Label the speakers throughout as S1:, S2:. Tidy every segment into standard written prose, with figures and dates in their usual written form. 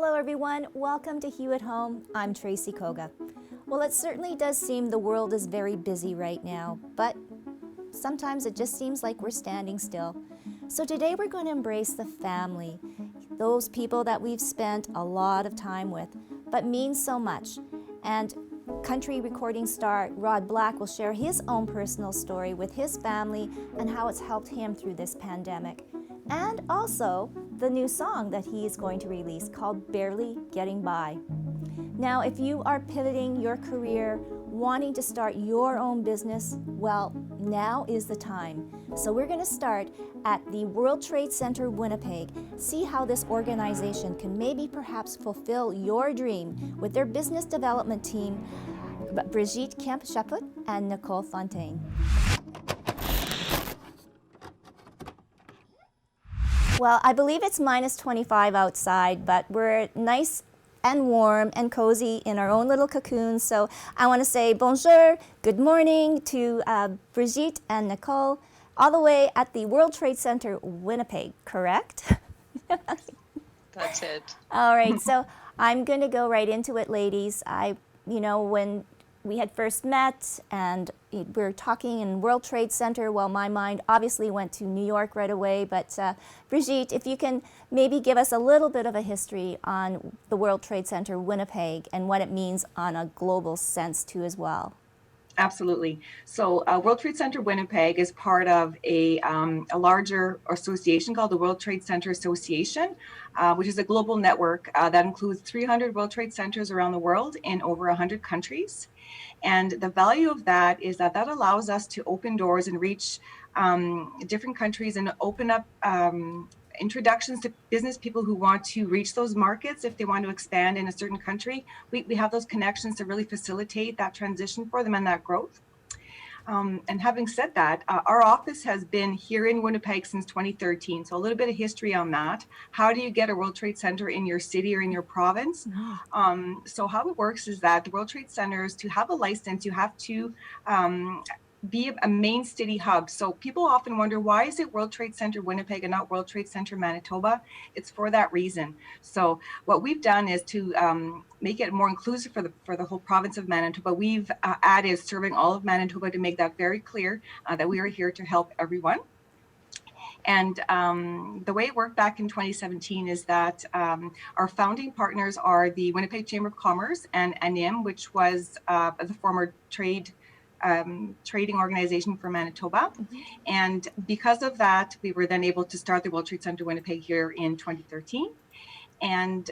S1: Hello everyone, welcome to Hue at Home. I'm Tracy Koga. Well, it certainly does seem the world is very busy right now, but sometimes it just seems like we're standing still. So today we're going to embrace the family, those people that we've spent a lot of time with, but mean so much. And country recording star Rod Black will share his own personal story with his family and how it's helped him through this pandemic. And also the new song that he is going to release called Barely Getting By. Now, if you are pivoting your career, wanting to start your own business, well, now is the time. So we're going to start at the World Trade Center Winnipeg, see how this organization can maybe perhaps fulfill your dream with their business development team, Brigitte Kemp-Chaput and Nicole Fontaine. Well, I believe it's minus 25 outside, but we're nice and warm and cozy in our own little cocoons. So I want to say bonjour, good morning to Brigitte and Nicole, all the way at the World Trade Center, Winnipeg, correct?
S2: That's it.
S1: All right, so I'm going to go right into it, ladies. When we had first met and we were talking in World Trade Center, well, my mind obviously went to New York right away. But Brigitte, if you can maybe give us a little bit of a history on the World Trade Center Winnipeg and what it means on a global sense too as well.
S3: Absolutely. So World Trade Center Winnipeg is part of a larger association called the World Trade Center Association, which is a global network that includes 300 World Trade Centers around the world in over 100 countries. And the value of that is that allows us to open doors and reach different countries and open up introductions to business people who want to reach those markets. If they want to expand in a certain country, we have those connections to really facilitate that transition for them and that growth. And having said that, our office has been here in Winnipeg since 2013. So a little bit of history on that. How do you get a World Trade Center in your city or in your province? So how it works is that the World Trade Centers, to have a license, you have to be a main city hub. So people often wonder, why is it World Trade Center Winnipeg and not World Trade Center Manitoba? It's for that reason. So what we've done is to make it more inclusive for the whole province of Manitoba. We've added serving all of Manitoba to make that very clear that we are here to help everyone. And the way it worked back in 2017 is that our founding partners are the Winnipeg Chamber of Commerce and ANIM, which was the former trading organization for Manitoba. And because of that, we were then able to start the World Trade Center Winnipeg here in 2013. And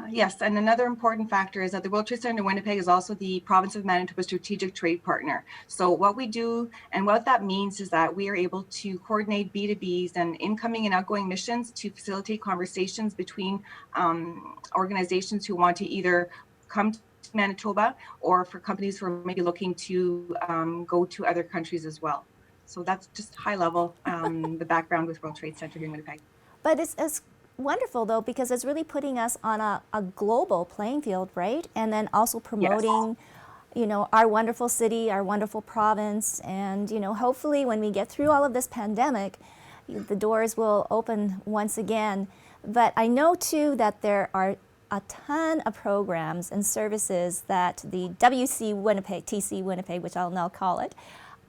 S3: yes, and another important factor is that the World Trade Center Winnipeg is also the province of Manitoba's strategic trade partner. So what we do and what that means is that we are able to coordinate B2Bs and incoming and outgoing missions to facilitate conversations between organizations who want to either come to Manitoba or for companies who are maybe looking to go to other countries as well. So that's just high level, the background with World Trade Center here in Winnipeg.
S1: But it's wonderful though, because it's really putting us on a global playing field, right? And then also promoting, our wonderful city, our wonderful province. And, hopefully when we get through all of this pandemic, the doors will open once again. But I know too that there are a ton of programs and services that the TC Winnipeg, which I'll now call it,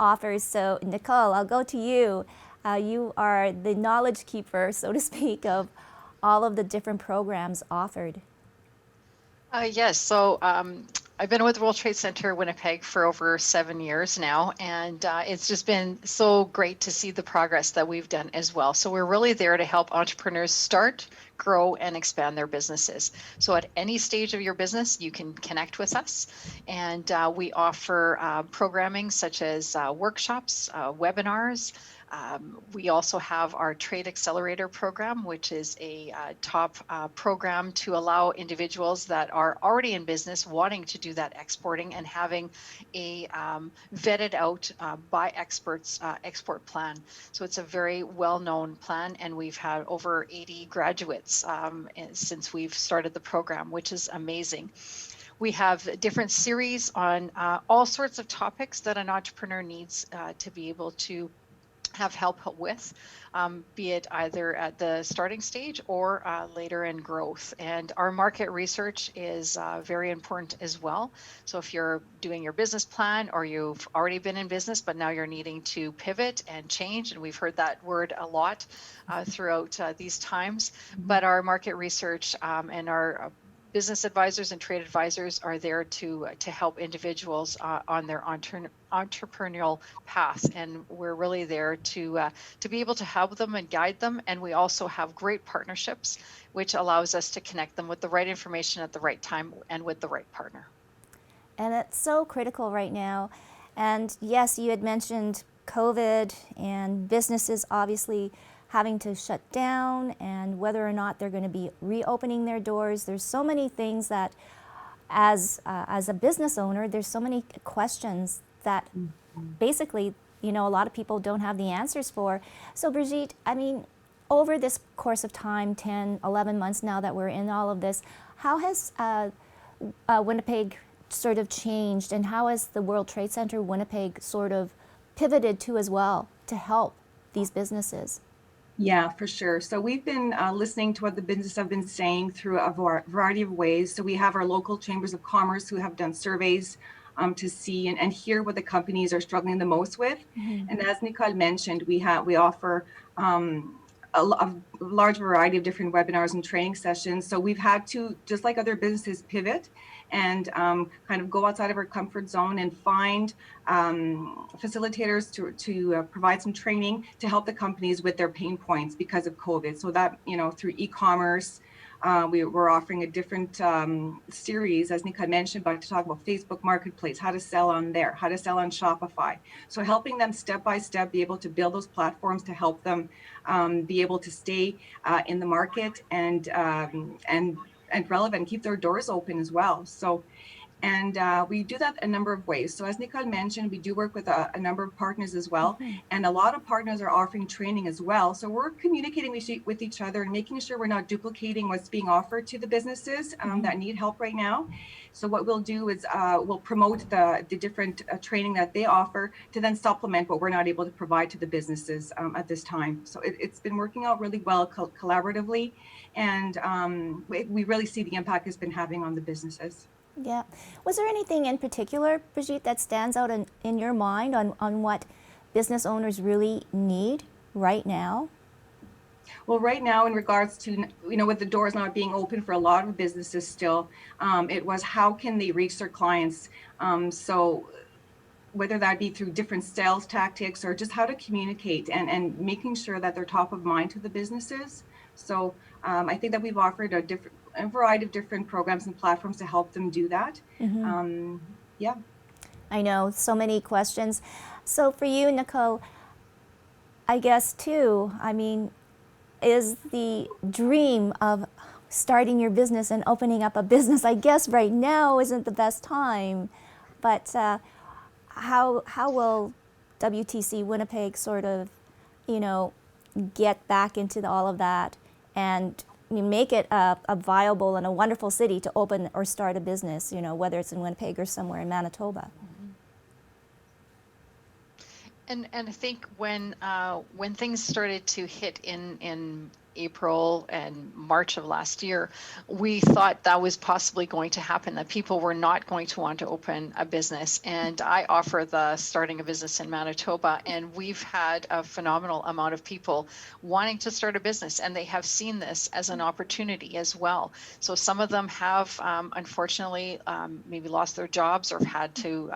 S1: offers. So Nicole, I'll go to you. You are the knowledge keeper, so to speak, of all of the different programs offered.
S2: Yes, so I've been with the World Trade Center Winnipeg for over 7 years now, and it's just been so great to see the progress that we've done as well. So we're really there to help entrepreneurs start, grow, and expand their businesses. So at any stage of your business, you can connect with us, and we offer programming such as workshops, webinars. We also have our Trade Accelerator program, which is a top program to allow individuals that are already in business wanting to do that exporting and having a vetted out by experts export plan. So it's a very well-known plan, and we've had over 80 graduates since we've started the program, which is amazing. We have different series on all sorts of topics that an entrepreneur needs to be able to have help with, be it either at the starting stage or later in growth. And our market research is very important as well. So if you're doing your business plan or you've already been in business, but now you're needing to pivot and change, and we've heard that word a lot throughout these times, but our market research and our business advisors and trade advisors are there to help individuals on their entrepreneurial path, and we're really there to be able to help them and guide them. And we also have great partnerships, which allows us to connect them with the right information at the right time and with the right partner.
S1: And it's so critical right now. And yes, you had mentioned COVID and businesses obviously having to shut down and whether or not they're going to be reopening their doors. There's so many things that as a business owner, there's so many questions that basically, a lot of people don't have the answers for. So Brigitte, I mean, over this course of time, 10, 11 months now that we're in all of this, how has Winnipeg sort of changed, and how has the World Trade Center Winnipeg sort of pivoted to as well to help these businesses?
S3: Yeah, for sure. So we've been listening to what the businesses have been saying through a variety of ways. So we have our local chambers of commerce who have done surveys to see and hear what the companies are struggling the most with. And as Nicole mentioned, we offer a large variety of different webinars and training sessions. So we've had to, just like other businesses, pivot and kind of go outside of our comfort zone and find facilitators to provide some training to help the companies with their pain points because of COVID. So that, through e-commerce, we're offering a different series, as Nicole mentioned, to talk about Facebook Marketplace, how to sell on there, how to sell on Shopify. So helping them step by step be able to build those platforms to help them be able to stay in the market and relevant, keep their doors open as well. So, and we do that a number of ways. So as Nicole mentioned, we do work with a number of partners as well. And a lot of partners are offering training as well. So we're communicating with each other and making sure we're not duplicating what's being offered to the businesses that need help right now. So what we'll do is we'll promote the different training that they offer to then supplement what we're not able to provide to the businesses at this time. So it's been working out really well collaboratively. And we really see the impact it's been having on the businesses.
S1: Yeah. Was there anything in particular, Brigitte, that stands out in your mind on what business owners really need right now?
S3: Well, right now, in regards to, with the doors not being open for a lot of businesses still, it was how can they reach their clients? So whether that be through different sales tactics or just how to communicate and making sure that they're top of mind to the businesses. So I think that we've offered a variety of different programs and platforms to help them do that. Yeah.
S1: I know, so many questions. So for you, Nicole, I guess too, I mean, is the dream of starting your business and opening up a business, I guess right now isn't the best time, but how will WTC Winnipeg sort of, get back into all of that and make it a viable and a wonderful city to open or start a business, whether it's in Winnipeg or somewhere in Manitoba?
S2: And I think when things started to hit in April and March of last year, we thought that was possibly going to happen, that people were not going to want to open a business. And I offer the starting a business in Manitoba, and we've had a phenomenal amount of people wanting to start a business, and they have seen this as an opportunity as well. So some of them have unfortunately maybe lost their jobs or had to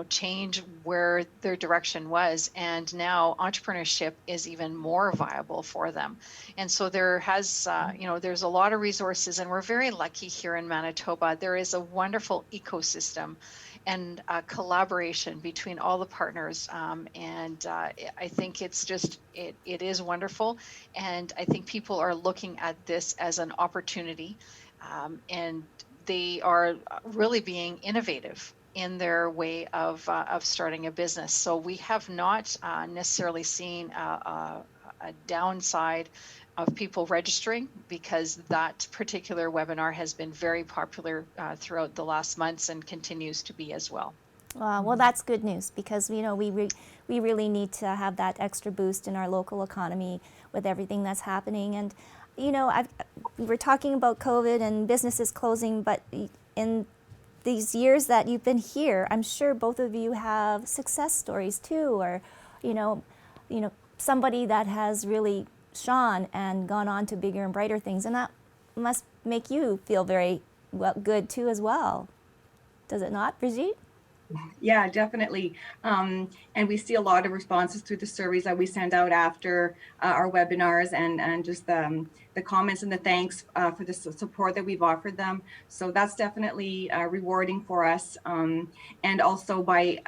S2: change where their direction was. And now entrepreneurship is even more viable for them. And so there has, there's a lot of resources, and we're very lucky here in Manitoba. There is a wonderful ecosystem and collaboration between all the partners. And I think it's just, it is wonderful. And I think people are looking at this as an opportunity, and they are really being innovative in their way of starting a business. So we have not necessarily seen a downside of people registering, because that particular webinar has been very popular throughout the last months and continues to be as well.
S1: Well, that's good news because we really need to have that extra boost in our local economy with everything that's happening. And we were talking about COVID and businesses closing, but in these years that you've been here, I'm sure both of you have success stories too, or somebody that has really shone and gone on to bigger and brighter things, and that must make you feel very good too as well. Does it not, Brigitte?
S3: Yeah, definitely. And we see a lot of responses through the surveys that we send out after our webinars, and just the comments and the thanks for the support that we've offered them. So that's definitely rewarding for us. And also by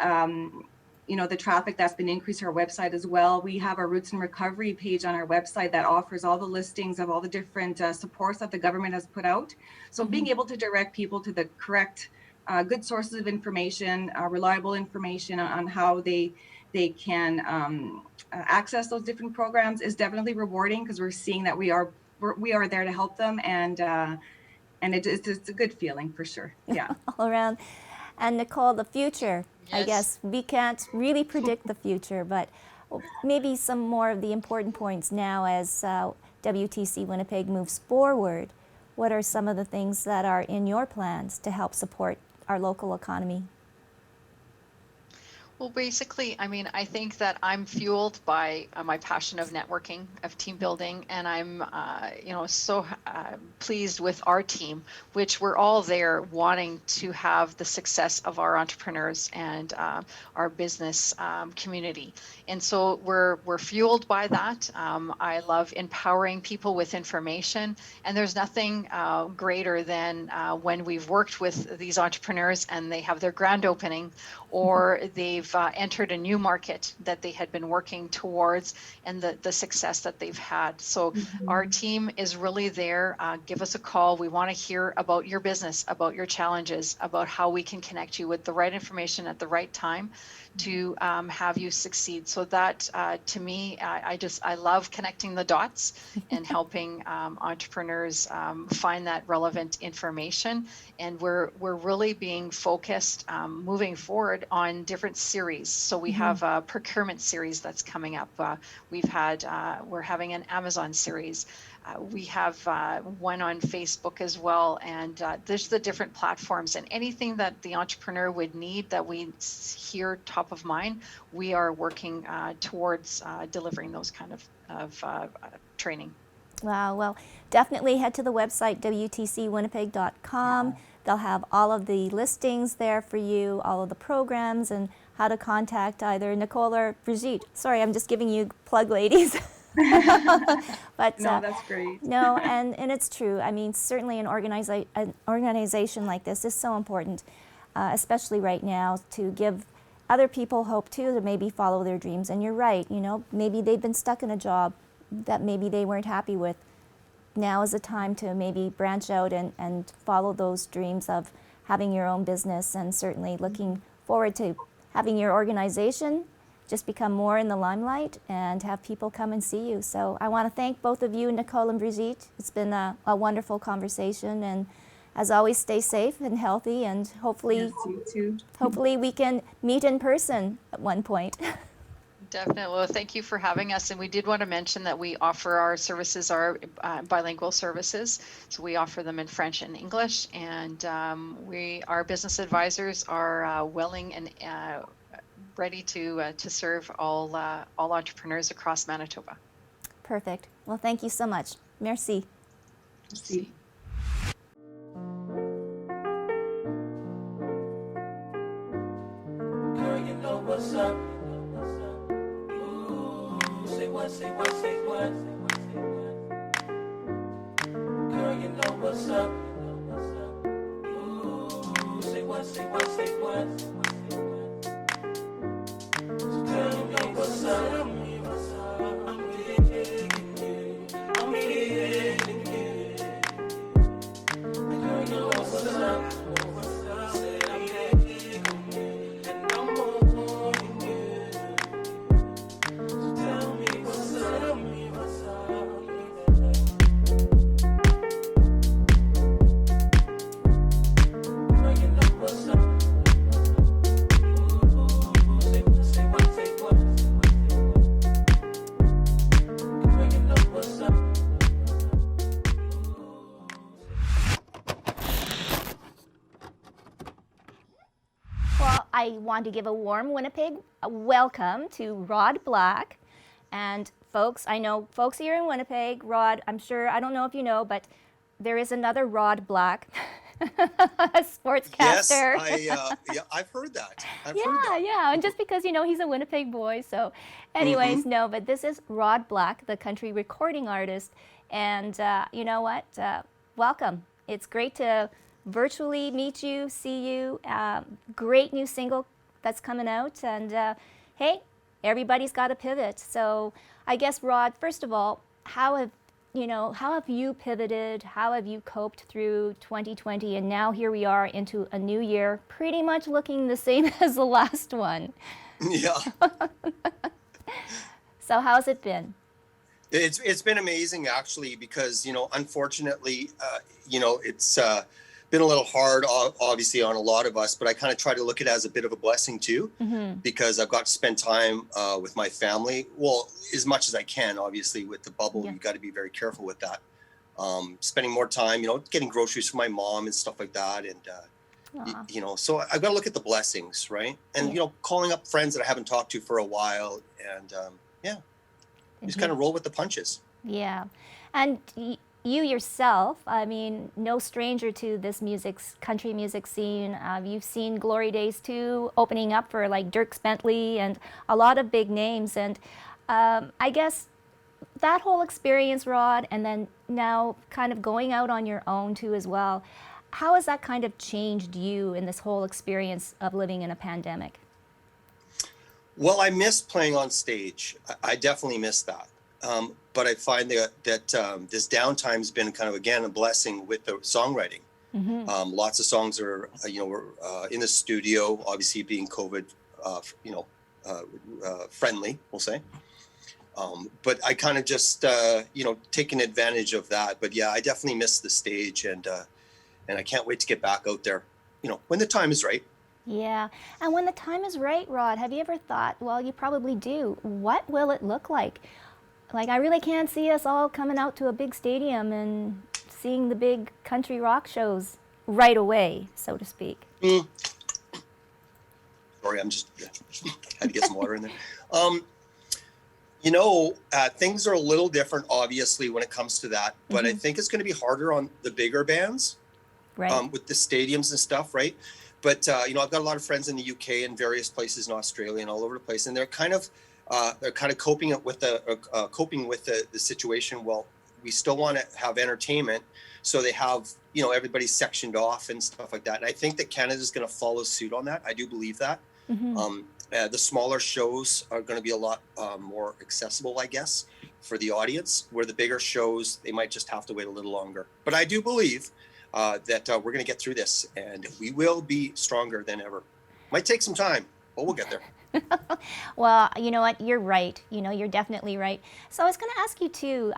S3: the traffic that's been increased to our website as well. We have our Roots and Recovery page on our website that offers all the listings of all the different supports that the government has put out. So being able to direct people to the correct good sources of information, reliable information on how they can access those different programs is definitely rewarding, because we're seeing that we are there to help them, and it's a good feeling for sure. Yeah.
S1: All around. And Nicole, the future.
S2: Yes.
S1: I guess we can't really predict the future, but maybe some more of the important points now as WTC Winnipeg moves forward. What are some of the things that are in your plans to help support our local economy?
S2: Well, basically, I think that I'm fueled by my passion of networking, of team building, and I'm, so pleased with our team, which we're all there wanting to have the success of our entrepreneurs and our business community. And so we're fueled by that. I love empowering people with information, and there's nothing greater than when we've worked with these entrepreneurs and they have their grand opening, or they've entered a new market that they had been working towards, and the success that they've had. So our team is really there. Give us a call. We want to hear about your business, about your challenges, about how we can connect you with the right information at the right time to have you succeed. So that to me, I love connecting the dots and helping entrepreneurs find that relevant information. And we're really being focused moving forward on different series. So we have a procurement series that's coming up. We're having an Amazon series. We have one on Facebook as well, and there's the different platforms, and anything that the entrepreneur would need that we hear top of mind, we are working towards delivering those kind of training.
S1: Wow, well, definitely head to the website, wtcwinnipeg.com. They'll have all of the listings there for you, all of the programs, and how to contact either Nicole or Brigitte. Sorry, I'm just giving you plug, ladies. But
S3: No, that's great.
S1: No, and it's true. I mean, certainly an organization like this is so important, especially right now, to give other people hope too, to maybe follow their dreams. And you're right, maybe they've been stuck in a job that maybe they weren't happy with. Now is the time to maybe branch out and follow those dreams of having your own business, and certainly looking forward to having your organization just become more in the limelight and have people come and see you. So I want to thank both of you, Nicole and Brigitte. It's been a wonderful conversation, and as always, stay safe and healthy, and hopefully,
S3: Yes, you too.
S1: hopefully we can meet in person at one point.
S2: Definitely. Well, thank you for having us. And we did want to mention that we offer our services, our bilingual services. So we offer them in French and English, and our business advisors are willing and ready to serve all entrepreneurs across Manitoba.
S1: Perfect. Well, thank you so much. Merci.
S3: See.
S4: Girl, you know what's up. Ooh, say what, say what, say what. Girl, you know what's up. Ooh, say what, say what, say what. Girl, you know what's up. I'm digging you. I'm digging you. Girl, you know what's up. Say I'm digging you, and I'm wanting you. So tell me what's up. Tell me what's up. Girl, you know what's up.
S1: I want to give a warm Winnipeg welcome to Rod Black. And folks, I know folks here in Winnipeg, Rod, I'm sure, I don't know if you know, but there is another Rod Black, a sportscaster.
S5: Yes, yeah, I've heard that. I've heard
S1: Yeah,
S5: that.
S1: yeah, and just because he's a Winnipeg boy, so anyways, no, but this is Rod Black, the country recording artist, and you know what? Welcome. It's great to virtually meet you, see you. Great new single that's coming out, and hey, everybody's got to pivot. So I guess, Rod, first of all, how have you pivoted? How have you coped through 2020? And now here we are into a new year, pretty much looking the same as the last one.
S5: Yeah.
S1: So how's it been?
S5: It's been amazing, actually, because, unfortunately, it's been a little hard, obviously, on a lot of us, but I kind of try to look at it as a bit of a blessing too, because I've got to spend time with my family. Well, as much as I can, obviously, with the bubble,
S1: Yeah.
S5: you got to be very careful with that. Spending more time, getting groceries for my mom and stuff like that. And, so I've got to look at the blessings, right? And, calling up friends that I haven't talked to for a while. And, just kind of roll with the punches.
S1: Yeah. And you yourself, I mean, no stranger to this country music scene. You've seen Glory Days 2 opening up for like Dierks Bentley and a lot of big names. And I guess that whole experience, Rod, and then now kind of going out on your own too as well, how has that kind of changed you in this whole experience of living in a pandemic?
S5: Well, I miss playing on stage. I definitely miss that. But I find that this downtime's been kind of, again, a blessing with the songwriting. Lots of songs are, in the studio, obviously being COVID, friendly, we'll say. But I kind of just, taking advantage of that. But yeah, I definitely miss the stage, and I can't wait to get back out there, when the time is right.
S1: Yeah. And when the time is right, Rod, have you ever thought, well, you probably do, what will it look like? Like, I really can't see us all coming out to a big stadium and seeing the big country rock shows right away, so to speak.
S5: Sorry, I'm just had to get some water in there. Things are a little different, obviously, when it comes to that. But I think it's going to be harder on the bigger bands,
S1: Right.
S5: with the stadiums and stuff, right? But I've got a lot of friends in the UK and various places in Australia and all over the place, and they're kind of coping with the situation. Well, we still want to have entertainment, so they have everybody's sectioned off and stuff like that. And I think that Canada's going to follow suit on that. I do believe that. The smaller shows are going to be a lot more accessible, I guess, for the audience. Where the bigger shows, they might just have to wait a little longer. But I do believe that we're going to get through this, and we will be stronger than ever. Might take some time, but we'll get there.
S1: Well, you know what? You're right. You're definitely right. So I was going to ask you too,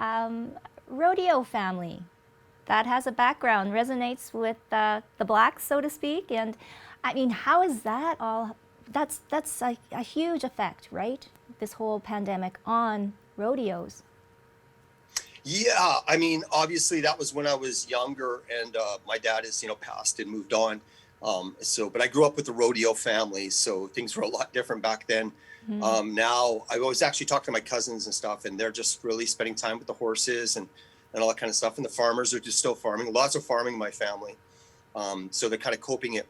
S1: rodeo family, that has a background, resonates with the blacks, so to speak. And I mean, how is that all? That's a huge effect, right? This whole pandemic on rodeos.
S5: Yeah, I mean, obviously that was when I was younger, and my dad has, passed and moved on. But I grew up with the rodeo family, so things were a lot different back then. Now I was actually talking to my cousins and stuff, and they're just really spending time with the horses and all that kind of stuff. And the farmers are just still farming. Lots of farming in my family. So they're kind of coping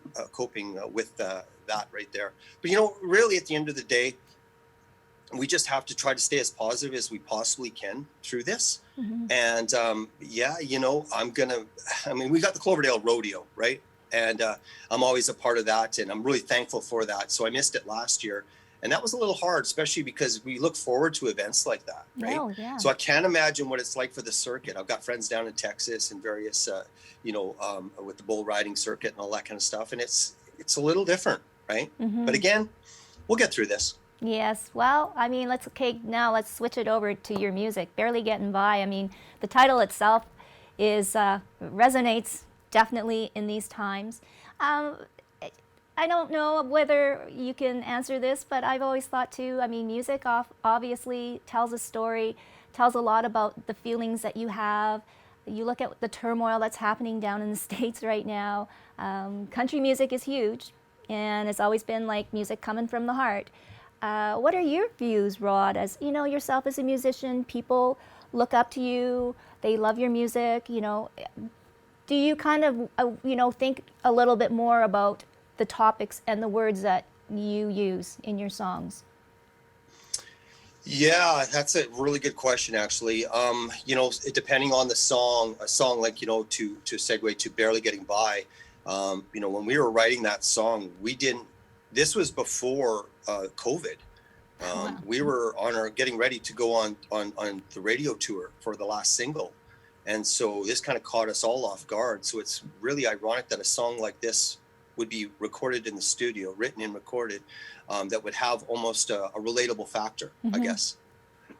S5: with that right there. But really at the end of the day, we just have to try to stay as positive as we possibly can through this. And we got the Cloverdale Rodeo, right? And I'm always a part of that, and I'm really thankful for that. So I missed it last year, and that was a little hard, especially because we look forward to events like that, right?
S1: Oh, yeah.
S5: So I can't imagine what it's like for the circuit. I've got friends down in Texas and various, with the bull riding circuit and all that kind of stuff, and it's a little different, right? But again, we'll get through this.
S1: Yes. Well, I mean, let's switch it over to your music, Barely Getting By. I mean, the title itself resonates definitely in these times. I don't know whether you can answer this, but I've always thought too, I mean, music obviously tells a story, tells a lot about the feelings that you have. You look at the turmoil that's happening down in the States right now. Country music is huge and it's always been like music coming from the heart. What are your views, Rod, as you know yourself as a musician? People look up to you, they love your music, you know. Do you kind of, you know, think a little bit more about the topics and the words that you use in your songs?
S5: Yeah, that's a really good question, actually. You know, depending on the song, a song like, you know, to segue to Barely Getting By, you know, when we were writing that song, this was before COVID.
S1: Wow.
S5: We were getting ready to go on the radio tour for the last single. And so this kind of caught us all off guard. So it's really ironic that a song like this would be recorded in the studio, written and recorded, that would have almost a relatable factor, I guess,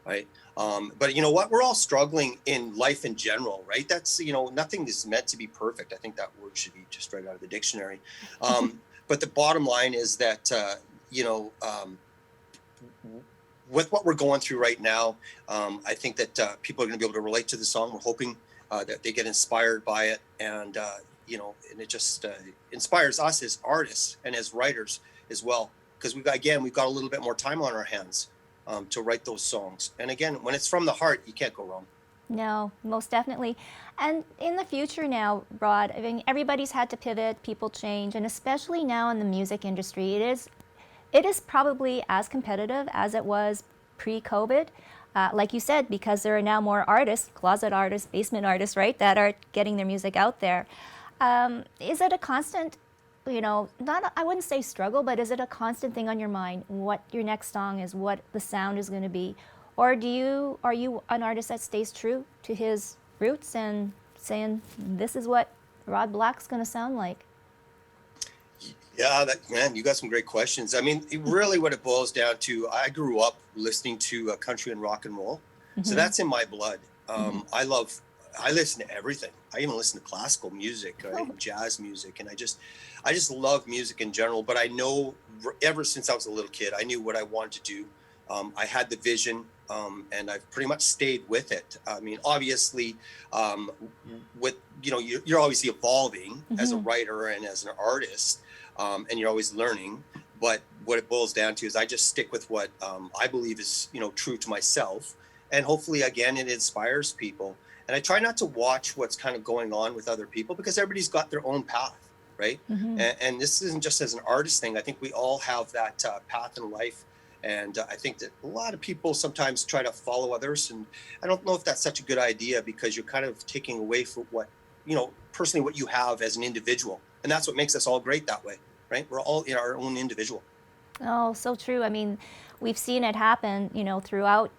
S5: right? But you know what? We're all struggling in life in general, right? That's, you know, nothing is meant to be perfect. I think that word should be just right out of the dictionary. But the bottom line is that, you know, with what we're going through right now, I think that people are going to be able to relate to the song. We're hoping that they get inspired by it, and you know, and it just inspires us as artists and as writers as well, because we've got a little bit more time on our hands to write those songs. And again, when it's from the heart, you can't go wrong.
S1: No, most definitely. And in the future now, Rod, I mean, everybody's had to pivot, people change, and especially now in the music industry, it is probably as competitive as it was pre-COVID. Like you said, because there are now more artists, closet artists, basement artists, right, that are getting their music out there. Is it a constant, you know, I wouldn't say struggle, but is it a constant thing on your mind, what your next song is, what the sound is going to be? Or are you an artist that stays true to his roots and saying, this is what Rod Black's going to sound like?
S5: Yeah, man, you got some great questions. I mean, really what it boils down to, I grew up listening to country and rock and roll. So that's in my blood. I listen to everything. I even listen to classical music, jazz music. And I just love music in general. But I know ever since I was a little kid, I knew what I wanted to do. I had the vision, and I've pretty much stayed with it. I mean, obviously, with, you know, you're obviously evolving as a writer and as an artist. And you're always learning, but what it boils down to is I just stick with what I believe is, you know, true to myself, and hopefully, again, it inspires people. And I try not to watch what's kind of going on with other people, because everybody's got their own path, right? And this isn't just as an artist thing. I think we all have that path in life, and I think that a lot of people sometimes try to follow others, and I don't know if that's such a good idea, because you're kind of taking away from what, you know, personally what you have as an individual, and that's what makes us all great that way. Right? We're all in our own individual.
S1: Oh, so true. I mean, we've seen it happen, you know, throughout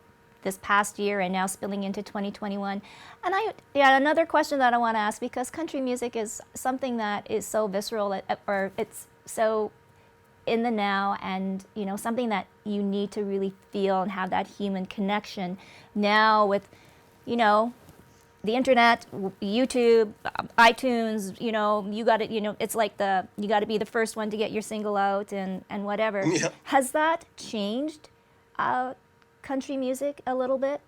S1: this past year and now spilling into 2021. And another question that I want to ask, because country music is something that is so visceral, or it's so in the now, and, you know, something that you need to really feel and have that human connection now with, you know, the internet, YouTube, iTunes, you know, you got it, you know, it's like you got to be the first one to get your single out and whatever.
S5: Yeah.
S1: Has that changed country music a little bit?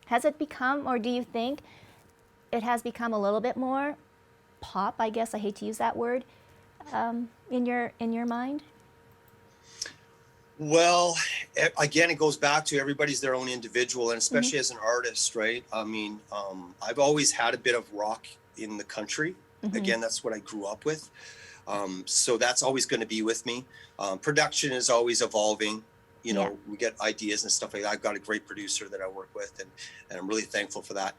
S1: Has it become, or do you think it has become a little bit more pop, I guess, I hate to use that word, in your mind?
S5: Well, again, it goes back to everybody's their own individual, and especially as an artist, right? I mean, I've always had a bit of rock in the country. Again, that's what I grew up with. So that's always going to be with me. Production is always evolving. You know, we get ideas and stuff like that. I've got a great producer that I work with, and I'm really thankful for that.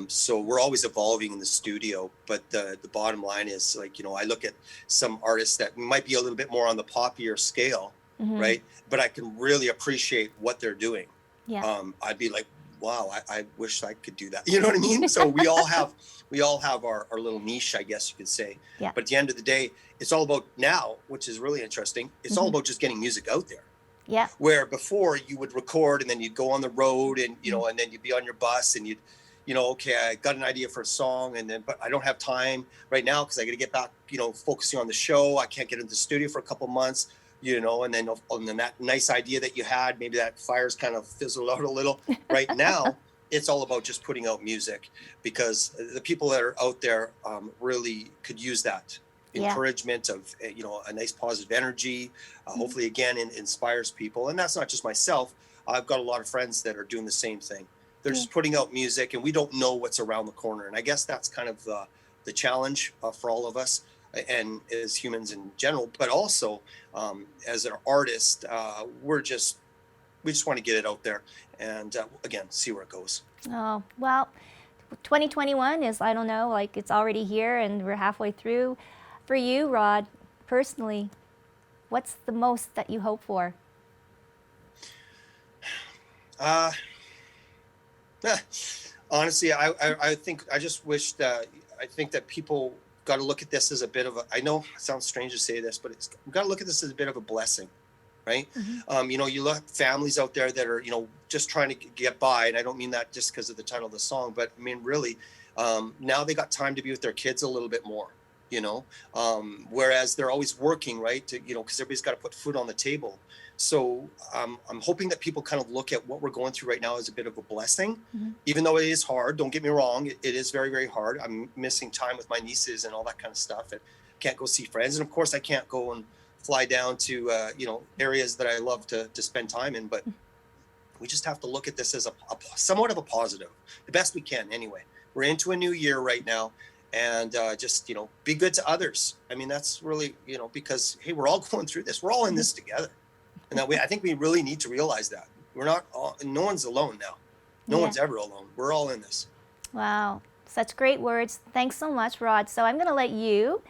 S5: So we're always evolving in the studio. But the bottom line is, like, you know, I look at some artists that might be a little bit more on the poppier scale, right? But I can really appreciate what they're doing.
S1: Yeah.
S5: I'd be like, wow, I wish I could do that. You know what I mean? So we all have our little niche, I guess you could say.
S1: Yeah.
S5: But at the end of the day, it's all about now, which is really interesting. It's all about just getting music out there.
S1: Yeah.
S5: Where before you would record and then you'd go on the road and, you know, and then you'd be on your bus and you'd, you know, okay, I got an idea for a song, but I don't have time right now because I got to get back, you know, focusing on the show. I can't get into the studio for a couple months. You know, and then that nice idea that you had, maybe that fire's kind of fizzled out a little. Right now, it's all about just putting out music, because the people that are out there really could use that.
S1: Yeah.
S5: encouragement, of a nice positive energy. Hopefully, again, inspires people. And that's not just myself. I've got a lot of friends that are doing the same thing. They're just putting out music, and we don't know what's around the corner. And I guess that's kind of the challenge for all of us, and as humans in general, but also as an artist, we just want to get it out there and again, see where it goes.
S1: Oh, well, 2021 is, I don't know, like it's already here and we're halfway through. For you, Rod, personally, what's the most that you hope for?
S5: Honestly, I think I just wish that I think that people got to look at this as a bit of a, I know it sounds strange to say this, but we've got to look at this as a bit of a blessing, right? You look at families out there that are, just trying to get by. And I don't mean that just because of the title of the song, but I mean, really, now they got time to be with their kids a little bit more, whereas they're always working, right? Because everybody's got to put food on the table. So I'm hoping that people kind of look at what we're going through right now as a bit of a blessing, even though it is hard. Don't get me wrong. It is very, very hard. I'm missing time with my nieces and all that kind of stuff. And can't go see friends. And of course I can't go and fly down to, areas that I love to spend time in, but we just have to look at this as a somewhat of a positive, the best we can anyway. We're into a new year right now. And just, be good to others. I mean, that's really, because, hey, we're all going through this. We're all in this together. And I think we really need to realize that we're not no one's alone now. No one's ever alone. We're all in this.
S1: Wow, such great words. Thanks so much, Rod. So I'm going to let you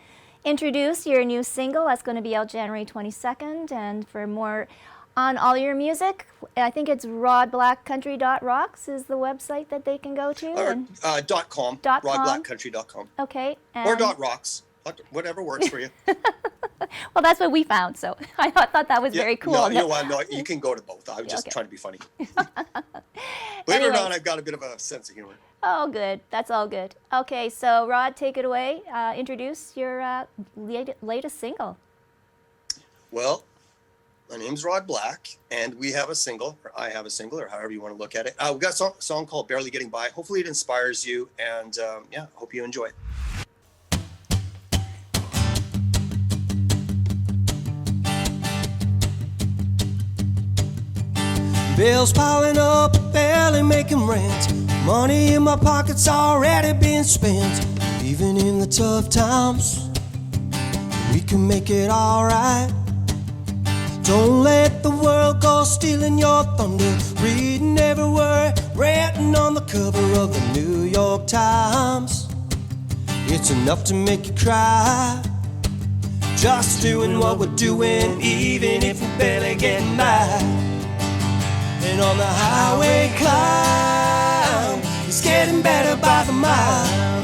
S1: introduce your new single that's going to be out January 22nd. And for more on all your music, I think it's rodblackcountry.rocks is the website that they can go to.
S5: Or .com,
S1: .com.
S5: rodblackcountry.com.
S1: Okay.
S5: Or .rocks, whatever works for you.
S1: Well, that's what we found, so I thought that was very cool.
S5: No, you can go to both. I was just trying to be funny. Believe it or not, I've got a bit of a sense of humor.
S1: Oh, good. That's all good. Okay, so Rod, take it away. Introduce your latest single.
S5: Well, my name's Rod Black, and we have a single, or I have a single, or however you want to look at it. We've got a song called Barely Getting By. Hopefully it inspires you, and hope you enjoy it.
S6: Bills piling up, barely making rent. Money in my pocket's already been spent. Even in the tough times, we can make it alright. Don't let the world go stealing your thunder. Reading every word written on the cover of the New York Times. It's enough to make you cry. Just doing what we're doing, even if we're barely getting by. And on the highway climb, it's getting better by the mile.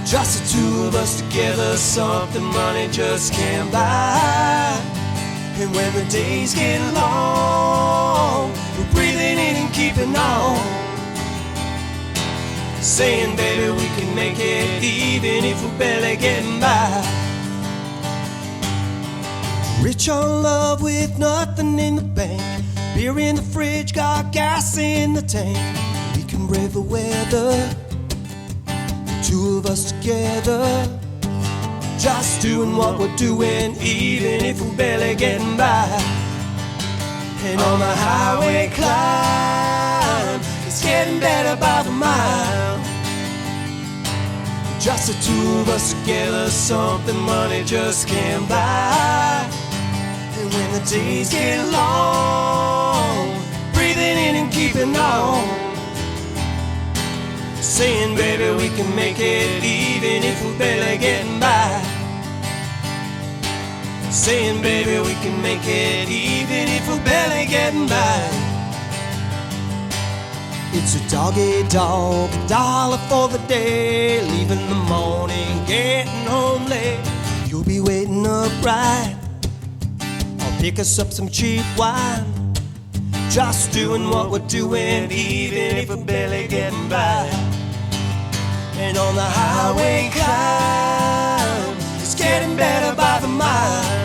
S6: Just the two of us together, something money just can't buy. And when the days get long, we're breathing in and keeping on. Saying, baby, we can make it even if we're barely getting by. Rich on love with nothing in the bank. Beer in the fridge, got gas in the tank. We can brave the weather, the two of us together. Just doing what we're doing, even if we're barely getting by. And on the highway climb, it's getting better by the mile. Just the two of us together, something money just can't buy. And when the days get long, breathing in and keeping on. Saying, baby, we can make it even if we're barely getting by. Saying, baby, we can make it even if we're barely getting by. It's a dog-eat-dog, $1 for the day. Leaving the morning, getting home late. You'll be waiting up right. I'll pick us up some cheap wine. Just doing what we're doing, even if we're barely getting by. And on the highway climb, it's getting better by the mile.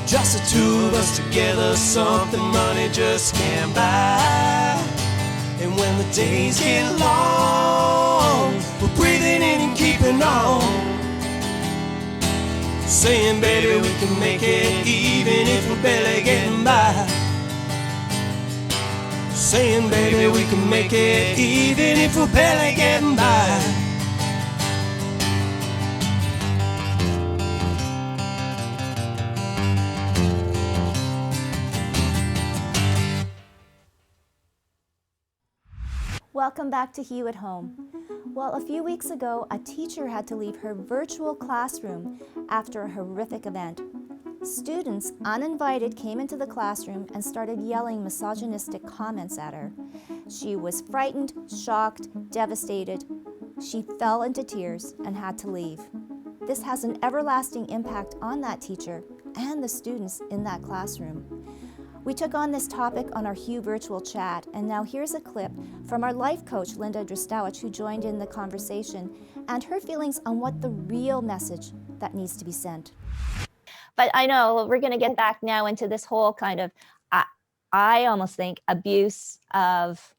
S6: Just the two of us together, something money just can't buy. And when the days get long, we're breathing in and keeping holding on, saying, baby, we can make it even if we're barely getting by. Saying, baby, we can make it even if we're barely getting by.
S1: Welcome back to Hue at Home. Well, a few weeks ago, a teacher had to leave her virtual classroom after a horrific event. Students, uninvited, came into the classroom and started yelling misogynistic comments at her. She was frightened, shocked, devastated. She fell into tears and had to leave. This has an everlasting impact on that teacher and the students in that classroom. We took on this topic on our Hue virtual chat, and now here's a clip from our life coach, Drosdowech, who joined in the conversation, and her feelings on what the real message that needs to be sent. But I know we're going to get back now into this whole kind of, I almost think, abuse of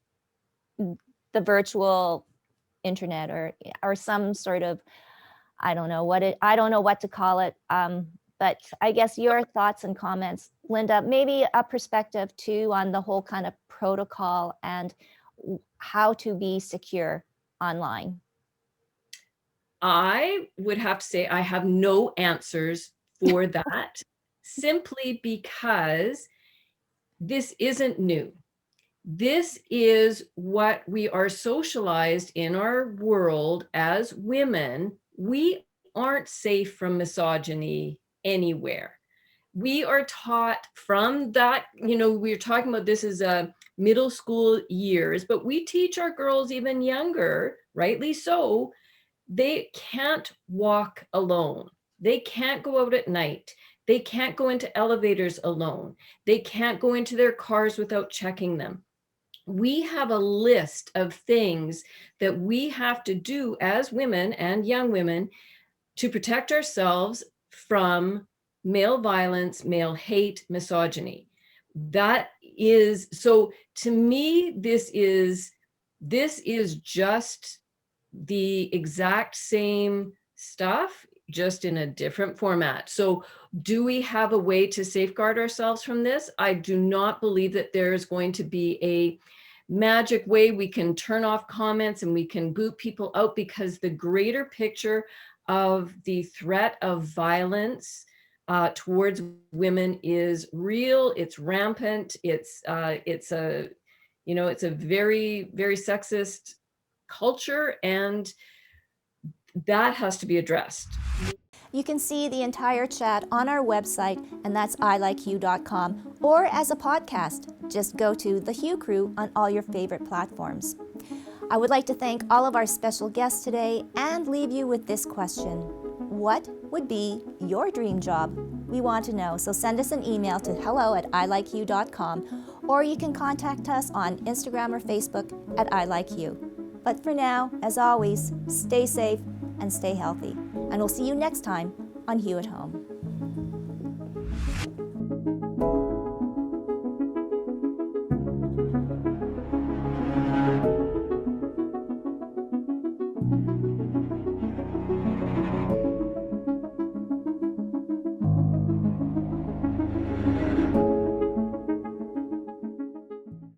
S1: the virtual internet or some sort of, I don't know what to call it. But I guess your thoughts and comments, Linda, maybe a perspective too on the whole kind of protocol and how to be secure online.
S7: I would have to say I have no answers for that, simply because this isn't new. This is what we are socialized in our world as women. We aren't safe from misogyny anywhere. We are taught from that, we're talking about this as a middle school years, but we teach our girls even younger, rightly so, they can't walk alone. They can't go out at night. They can't go into elevators alone. They can't go into their cars without checking them. We have a list of things that we have to do as women and young women to protect ourselves from male violence, male hate, misogyny. That is, so to me, this is just the exact same stuff, just in a different format. So do we have a way to safeguard ourselves from this? I do not believe that there's going to be a magic way we can turn off comments and we can boot people out, because the greater picture of the threat of violence towards women is real. It's rampant. It's a very, very sexist culture, and that has to be addressed.
S1: You can see the entire chat on our website, and that's iLikeHue.com, or as a podcast. Just go to The Hue Crew on all your favorite platforms. I would like to thank all of our special guests today and leave you with this question. What would be your dream job? We want to know, so send us an email to hello@ilikehue.com, or you can contact us on Instagram or Facebook at iLikeHue. But for now, as always, stay safe and stay healthy. And we'll see you next time on Hue at Home.